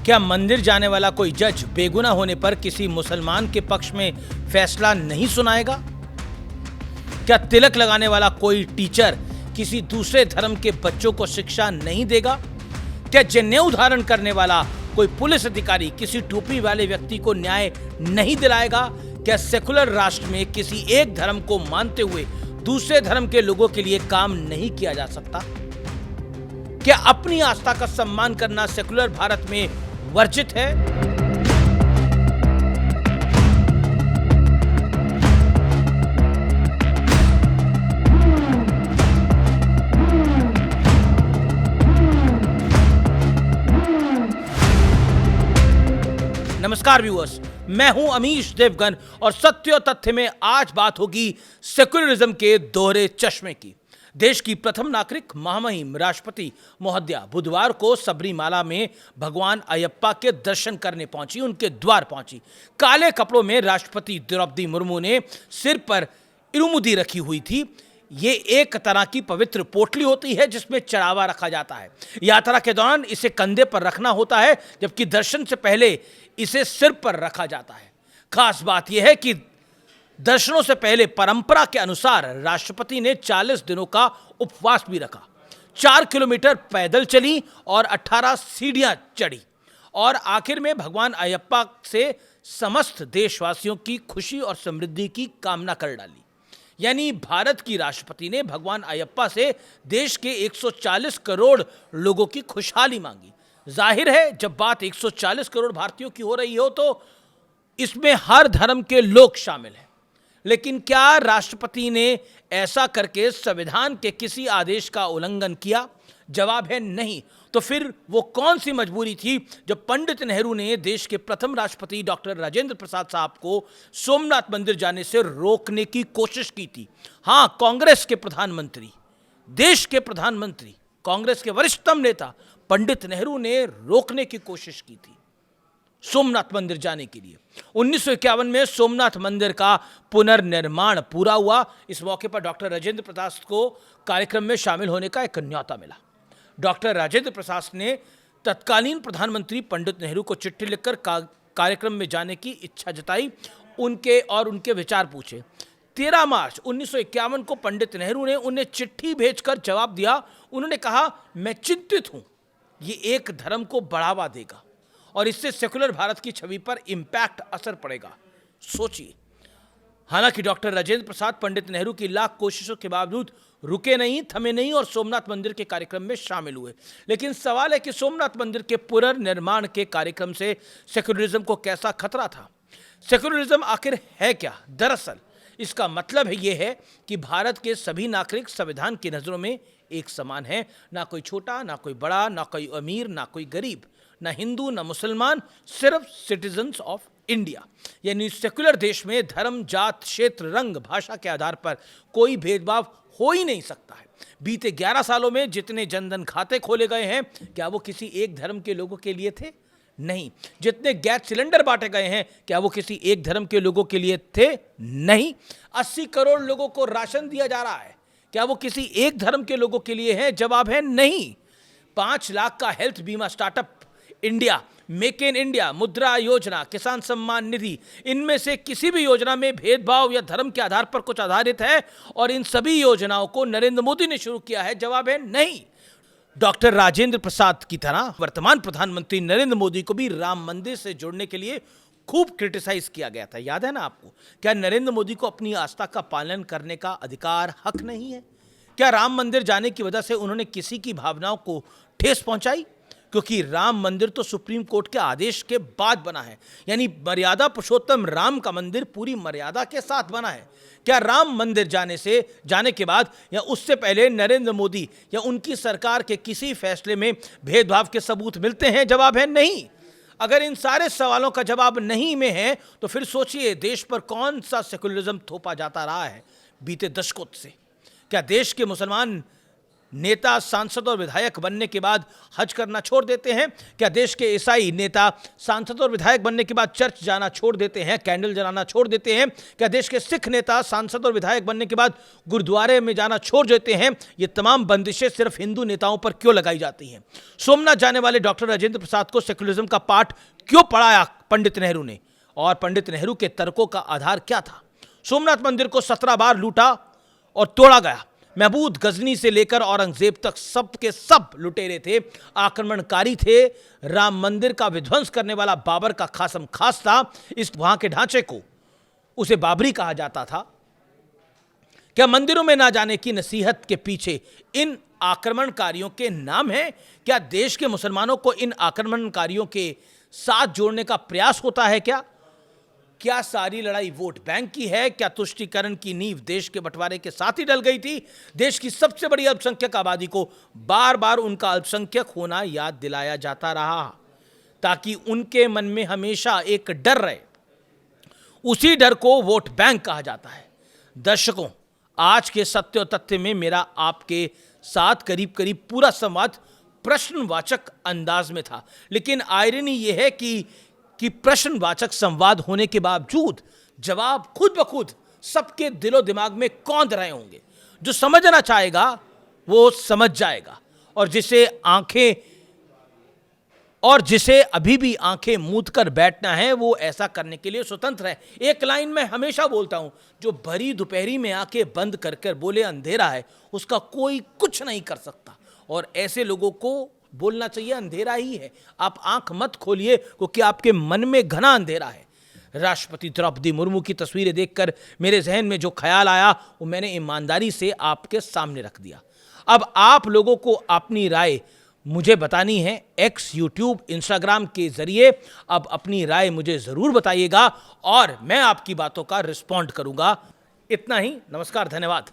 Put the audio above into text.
क्या मंदिर जाने वाला कोई जज बेगुनाह होने पर किसी मुसलमान के पक्ष में फैसला नहीं सुनाएगा? क्या तिलक लगाने वाला कोई टीचर किसी दूसरे धर्म के बच्चों को शिक्षा नहीं देगा? क्या जनेऊ धारण करने वाला कोई पुलिस अधिकारी किसी टोपी वाले व्यक्ति को न्याय नहीं दिलाएगा? क्या सेकुलर राष्ट्र में किसी एक धर्म को मानते हुए दूसरे धर्म के लोगों के लिए काम नहीं किया जा सकता? क्या अपनी आस्था का सम्मान करना सेकुलर भारत में वर्जित है? नमस्कार व्यूअर्स, मैं हूं अमीश देवगन और सत्य और तथ्य में आज बात होगी सेकुलरिज्म के दोहरे चश्मे की। देश की प्रथम नागरिक महामहिम राष्ट्रपति महोदया बुधवार को सबरीमाला में भगवान अयप्पा के दर्शन करने पहुंची, उनके द्वार पहुंची। काले कपड़ों में राष्ट्रपति द्रौपदी मुर्मू ने सिर पर इरुमुदी रखी हुई थी। ये एक तरह की पवित्र पोटली होती है जिसमें चढ़ावा रखा जाता है। यात्रा के दौरान इसे कंधे पर रखना होता है, जबकि दर्शन से पहले इसे सिर पर रखा जाता है। खास बात यह है कि दर्शनों से पहले परंपरा के अनुसार राष्ट्रपति ने 40 दिनों का उपवास भी रखा। 4 किलोमीटर पैदल चली और 18 सीढ़ियां चढ़ी और आखिर में भगवान अयप्पा से समस्त देशवासियों की खुशी और समृद्धि की कामना कर डाली। यानी भारत की राष्ट्रपति ने भगवान अयप्पा से देश के 140 करोड़ लोगों की खुशहाली मांगी। जाहिर है, जब बात 140 करोड़ भारतीयों की हो रही हो तो इसमें हर धर्म के लोग शामिल हैं। लेकिन क्या राष्ट्रपति ने ऐसा करके संविधान के किसी आदेश का उल्लंघन किया? जवाब है नहीं। तो फिर वो कौन सी मजबूरी थी जब पंडित नेहरू ने देश के प्रथम राष्ट्रपति डॉक्टर राजेंद्र प्रसाद साहब को सोमनाथ मंदिर जाने से रोकने की कोशिश की थी? हां, कांग्रेस के प्रधानमंत्री, देश के प्रधानमंत्री, कांग्रेस के वरिष्ठतम नेता पंडित नेहरू ने रोकने की कोशिश की थी सोमनाथ मंदिर जाने के लिए। 1951 में सोमनाथ मंदिर का पुनर्निर्माण पूरा हुआ। इस मौके पर डॉक्टर राजेंद्र प्रसाद को कार्यक्रम में शामिल होने का एक न्योता मिला। डॉक्टर राजेंद्र प्रसाद ने तत्कालीन प्रधानमंत्री पंडित नेहरू को चिट्ठी लिखकर कार्यक्रम में जाने की इच्छा जताई, उनके विचार पूछे। 13 मार्च 1951 को पंडित नेहरू ने उन्हें चिट्ठी भेजकर जवाब दिया। उन्होंने कहा, मैं चिंतित हूं, ये एक धर्म को बढ़ावा देगा और इससे सेकुलर भारत की छवि पर इंपैक्ट असर पड़ेगा। सोचिए। हालांकि डॉक्टर राजेंद्र प्रसाद पंडित नेहरू की लाख कोशिशों के बावजूद रुके नहीं, थमे नहीं और सोमनाथ मंदिर के कार्यक्रम में शामिल हुए। लेकिन सवाल है कि सोमनाथ मंदिर के पुनर्निर्माण के कार्यक्रम से सेकुलरिज्म को कैसा खतरा था? सेकुलरिज्म आखिर है क्या? दरअसल इसका मतलब यह है कि भारत के सभी नागरिक संविधान की नजरों में एक समान है। ना कोई छोटा, ना कोई बड़ा, ना कोई अमीर, ना कोई गरीब, ना हिंदू, ना मुसलमान, सिर्फ सिटीजन्स ऑफ इंडिया। यानी सेकुलर देश में धर्म, जात, क्षेत्र, रंग, भाषा के आधार पर कोई भेदभाव हो ही नहीं सकता है। बीते 11 सालों में जितने जनधन खाते खोले गए हैं, क्या वो किसी एक धर्म के लोगों के लिए थे? नहीं। जितने गैस सिलेंडर बांटे गए हैं, क्या वो किसी एक धर्म के लोगों के लिए थे? नहीं। 80 करोड़ लोगों को राशन दिया जा रहा है, क्या वो किसी एक धर्म के लोगों के लिए है? जवाब है नहीं। 5 लाख का हेल्थ बीमा startup India, make in India, मुद्रा योजना, किसान सम्मान निधि, इनमें से किसी भी योजना में भेदभाव या धर्म के आधार पर कुछ आधारित है? और इन सभी योजनाओं को नरेंद्र मोदी ने शुरू किया है? जवाब है नहीं। डॉक्टर राजेंद्र प्रसाद की तरह वर्तमान प्रधानमंत्री नरेंद्र मोदी को भी राम मंदिर से जोड़ने के लिए खूब क्रिटिसाइज किया गया था। याद है ना आपको? क्या नरेंद्र मोदी को अपनी आस्था का पालन करने का अधिकार, हक नहीं है? क्या राम मंदिर जाने की वजह से उन्होंने किसी की भावनाओं को ठेस पहुंचाई? क्योंकि राम मंदिर तो सुप्रीम कोर्ट के आदेश के बाद बना है। यानी मर्यादा पुरुषोत्तम राम का मंदिर पूरी मर्यादा के साथ बना है। क्या राम मंदिर जाने के बाद या उससे पहले नरेंद्र मोदी या उनकी सरकार के किसी फैसले में भेदभाव के सबूत मिलते हैं? जवाब है नहीं। अगर इन सारे सवालों का जवाब नहीं में है तो फिर सोचिए देश पर कौन सा सेकुलरिज्म थोपा जाता रहा है बीते दशकों से। क्या देश के मुसलमान नेता, सांसद और विधायक बनने के बाद हज करना छोड़ देते हैं? क्या देश के ईसाई नेता, सांसद और विधायक बनने के बाद चर्च जाना छोड़ देते हैं, कैंडल जलाना छोड़ देते हैं? क्या देश के सिख नेता, सांसद और विधायक बनने के बाद गुरुद्वारे में जाना छोड़ देते हैं? ये तमाम बंदिशें सिर्फ हिंदू नेताओं पर क्यों लगाई जाती हैं? सोमनाथ जाने वाले डॉक्टर राजेंद्र प्रसाद को सेक्युलरिज्म का पाठ क्यों पढ़ाया पंडित नेहरू ने, और पंडित नेहरू के तर्कों का आधार क्या था? सोमनाथ मंदिर को 17 बार लूटा और तोड़ा गया। महमूद गजनी से लेकर औरंगजेब तक सब के सब लुटेरे थे, आक्रमणकारी थे। राम मंदिर का विध्वंस करने वाला बाबर का खासम खास था। इस वहां के ढांचे को उसे बाबरी कहा जाता था। क्या मंदिरों में ना जाने की नसीहत के पीछे इन आक्रमणकारियों के नाम हैं? क्या देश के मुसलमानों को इन आक्रमणकारियों के साथ जोड़ने का प्रयास होता है? क्या सारी लड़ाई वोट बैंक की है? क्या तुष्टीकरण की नींव देश के बंटवारे के साथ ही डल गई थी? देश की सबसे बड़ी अल्पसंख्यक आबादी को बार बार उनका अल्पसंख्यक होना याद दिलाया जाता रहा, ताकि उनके मन में हमेशा एक डर रहे। उसी डर को वोट बैंक कहा जाता है। दर्शकों, आज के सत्य और तथ्य में मेरा आपके साथ करीब करीब पूरा संवाद प्रश्नवाचक अंदाज में था, लेकिन आयरनी यह है कि प्रश्नवाचक संवाद होने के बावजूद जवाब खुद ब खुद सबके दिलो दिमाग में कौंध रहे होंगे। जो समझना चाहेगा वो समझ जाएगा, और जिसे अभी भी आंखें मूंद कर बैठना है वो ऐसा करने के लिए स्वतंत्र है। एक लाइन मैं हमेशा बोलता हूं, जो भरी दोपहरी में आंखें बंद कर बोले अंधेरा है, उसका कोई कुछ नहीं कर सकता। और ऐसे लोगों को बोलना चाहिए अंधेरा ही है, आप आंख मत खोलिए, क्योंकि आपके मन में घना अंधेरा है। राष्ट्रपति द्रौपदी मुर्मू की तस्वीरें देखकर मेरे जहन में जो ख्याल आया वो मैंने ईमानदारी से आपके सामने रख दिया। अब आप लोगों को अपनी राय मुझे बतानी है एक्स, यूट्यूब, इंस्टाग्राम के जरिए। अब अपनी राय मुझे जरूर बताइएगा और मैं आपकी बातों का रिस्पॉन्ड करूंगा। इतना ही, नमस्कार, धन्यवाद।